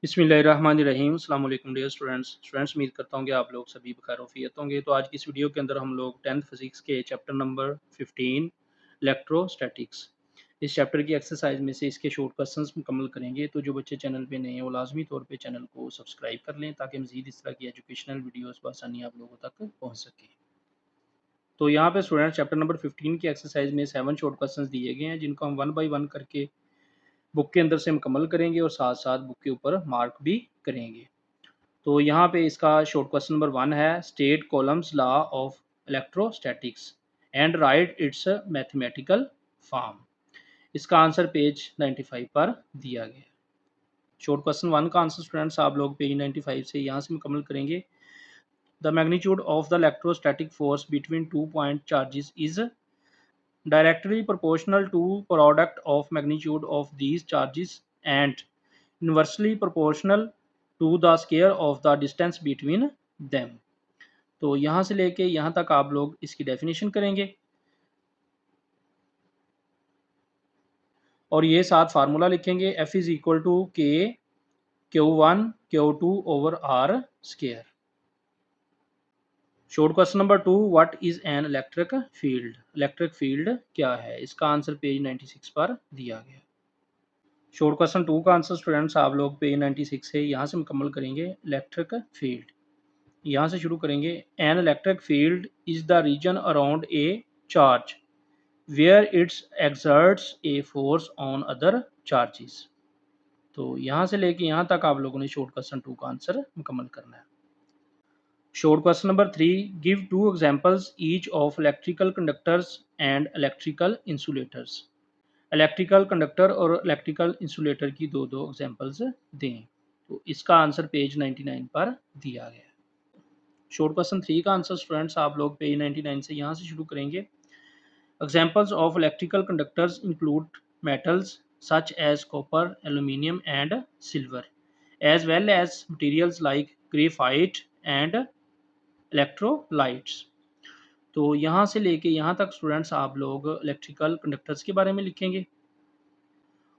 बिस्मिल्लाहिर्रहमानिर्रहीम। अस्सलाम वालेकुम डियर स्टूडेंट्स उम्मीद करता हूँ कि आप लोग सभी बखैर होंगे। तो आज की इस वीडियो के अंदर हम लोग 10th फिजिक्स के चैप्टर नंबर 15 इलेक्ट्रोस्टैटिक्स इस चैप्टर की एक्सरसाइज में से इसके शॉर्ट क्वेश्चंस मुकम्मल करेंगे। तो जो बच्चे चैनल पे नए हैं वो लाजमी तौर पे चैनल को सब्सक्राइब कर लें ताकि मज़ीद इस तरह की एजुकेशनल वीडियोस बआसानी आप लोगों तक पहुँच सकें। तो यहाँ पे स्टूडेंट्स चैप्टर नंबर 15 की एक्सरसाइज में 7 शॉर्ट क्वेश्चंस दिए गए हैं जिनको हम वन बाई वन करके बुक के अंदर से मुकम्मल करेंगे और साथ साथ बुक के ऊपर मार्क भी करेंगे। तो यहाँ पे इसका शॉर्ट क्वेश्चन नंबर 1 है, state columns law of electrostatics and right it's mathematical form. इसका आंसर पेज 95 पर दिया गया है। शॉर्ट क्वेश्चन 1 का आंसर स्टूडेंट्स आप लोग पेज 95 से यहाँ से मुकम्मल करेंगे। The magnitude of the electrostatic force between two point charges is directly proportional to product of magnitude of these charges and inversely proportional to the square of the distance between them। तो यहाँ से लेके यहाँ तक आप लोग इसकी definition करेंगे और ये साथ फार्मूला लिखेंगे F is equal to K Q1 Q2 over R square. Short question number 2, what is an electric field. Electric field क्या है? इसका आंसर पेज 96 पर दिया गया। शॉर्ट क्वेश्चन 2 का आंसर स्टूडेंट्स आप लोग पेज 96 से यहाँ से मुकम्मल करेंगे। इलेक्ट्रिक फील्ड यहाँ से शुरू करेंगे। An electric field is the region around a charge where it's exerts a force on other charges. तो यहाँ से लेके यहाँ तक आप लोगों ने शॉर्ट क्वेश्चन 2 का आंसर मुकम्मल करना है। Short question number 3, give to examples each of electrical conductors and electrical insulators. Electrical conductor और इलेक्ट्रिकल इंसुलेटर की दो दो एग्जांपल्स दें। तो इसका आंसर पेज 99 पर दिया गया है। शॉर्ट क्वेश्चन 3 का आंसर स्टूडेंट्स आप लोग पेज 99 से यहाँ से शुरू करेंगे। Examples of electrical conductors include metals such as copper, aluminium and silver as well as materials like graphite and electrolytes. तो यहाँ से लेके यहाँ तक स्टूडेंट्स आप लोग इलेक्ट्रिकल कंडक्टर्स के बारे में लिखेंगे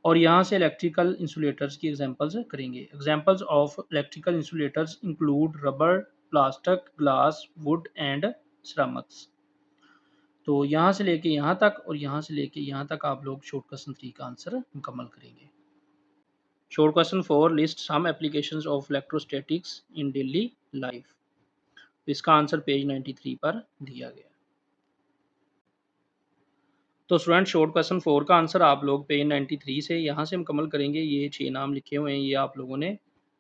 और यहाँ से इलेक्ट्रिकल इंसुलेटर्स की एग्जांपल्स करेंगे। Examples of electrical insulators include rubber, plastic, glass, would and ceramics. तो यहाँ से लेके यहाँ तक और यहाँ से लेके यहाँ तक आप लोग शॉर्ट क्वेश्चन 3 का आंसर मुकम्मल करेंगे। Short question 4, list some applications of electrostatics in daily life. इसका आंसर पेज 93 पर दिया गया। तो स्टूडेंट शॉर्ट क्वेश्चन 4 का आंसर आप लोग पेज 93 से यहाँ से मुकम्मल करेंगे। ये 6 नाम लिखे हुए हैं, ये आप लोगों ने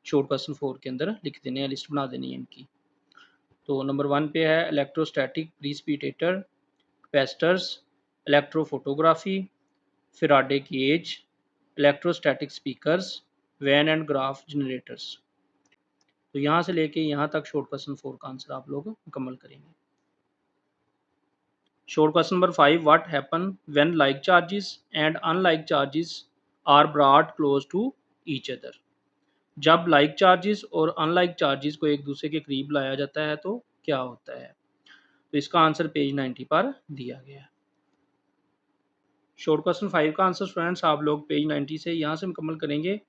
शॉर्ट क्वेश्चन 4 के अंदर लिख देने हैं, लिस्ट बना देनी है इनकी। तो नंबर 1 पे है electrostatic precipitator, capacitors, electrophotography, Faraday cage, electrostatic speakers, Van and Graaff generators. तो यहाँ से लेके यहाँ तक शॉर्ट क्वेश्चन 4 का आंसर आप लोग मुकम्मल करेंगे। Short question number 5, what happen when like charges and unlike charges are brought close to each other। जब like charges और unlike charges को एक दूसरे के करीब लाया जाता है तो क्या होता है? तो इसका आंसर पेज 90 पर दिया गया है। शॉर्ट क्वेश्चन 5 का आंसर स्टूडेंट्स आप लोग पेज 90 से यहाँ से मुकम्मल करेंगे।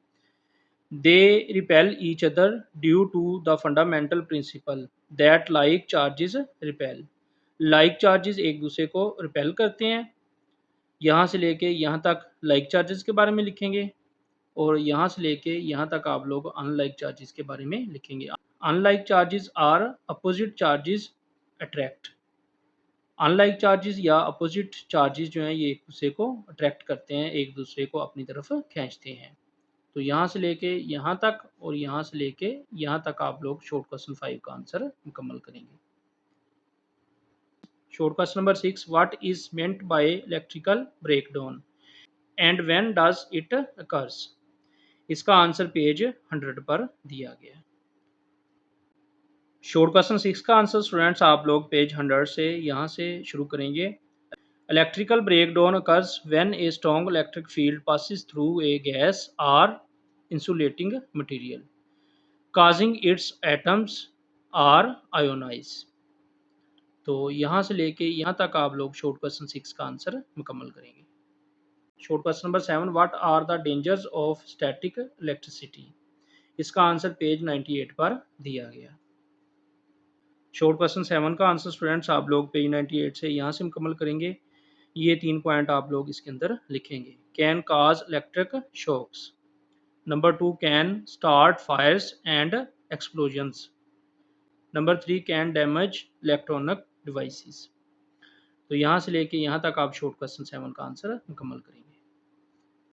They repel each other due to the fundamental principle that like charges repel. Like charges एक दूसरे को रिपेल करते हैं। यहाँ से लेके यहाँ तक लाइक चार्जेस के बारे में लिखेंगे और यहाँ से लेके यहाँ तक आप लोग अनलाइक चार्जेस के बारे में लिखेंगे। Unlike charges are opposite charges attract. Unlike charges या अपोजिट चार्जेस जो हैं ये एक दूसरे को अट्रैक्ट करते हैं, एक दूसरे को अपनी तरफ खींचते हैं। तो यहाँ से लेके यहाँ तक और यहाँ से लेके यहाँ तक आप लोग शॉर्ट क्वेश्चन 5 का आंसर मुकम्मल करेंगे। Short question number 6, what is meant by electrical breakdown and when does it occurs. इसका आंसर पेज 100 पर दिया गया है। शॉर्ट क्वेश्चन 6 का आंसर स्टूडेंट्स आप लोग पेज 100 से यहाँ से शुरू करेंगे। Electrical breakdown occurs when a strong electric field passes through a gas or insulating material causing its atoms or ionise. तो यहाँ से लेके यहाँ तक आप लोग शॉर्ट क्वेश्चन 6 का आंसर मुकम्मल करेंगे। Short question number 7, what are the dangers of static electricity. इसका आंसर पेज 98 पर दिया गया। शॉर्ट क्वेश्चन 7 का आंसर स्टूडेंट्स आप लोग पेज 98 से यहाँ से मुकम्मल करेंगे। ये 3 पॉइंट आप लोग इसके अंदर लिखेंगे। Can cause electric shocks. Number 2 can start fires and explosions. Number 3 can damage electronic devices. तो यहाँ से लेके यहाँ तक आप शॉर्ट क्वेश्चन 7 का आंसर मुकम्मल करेंगे।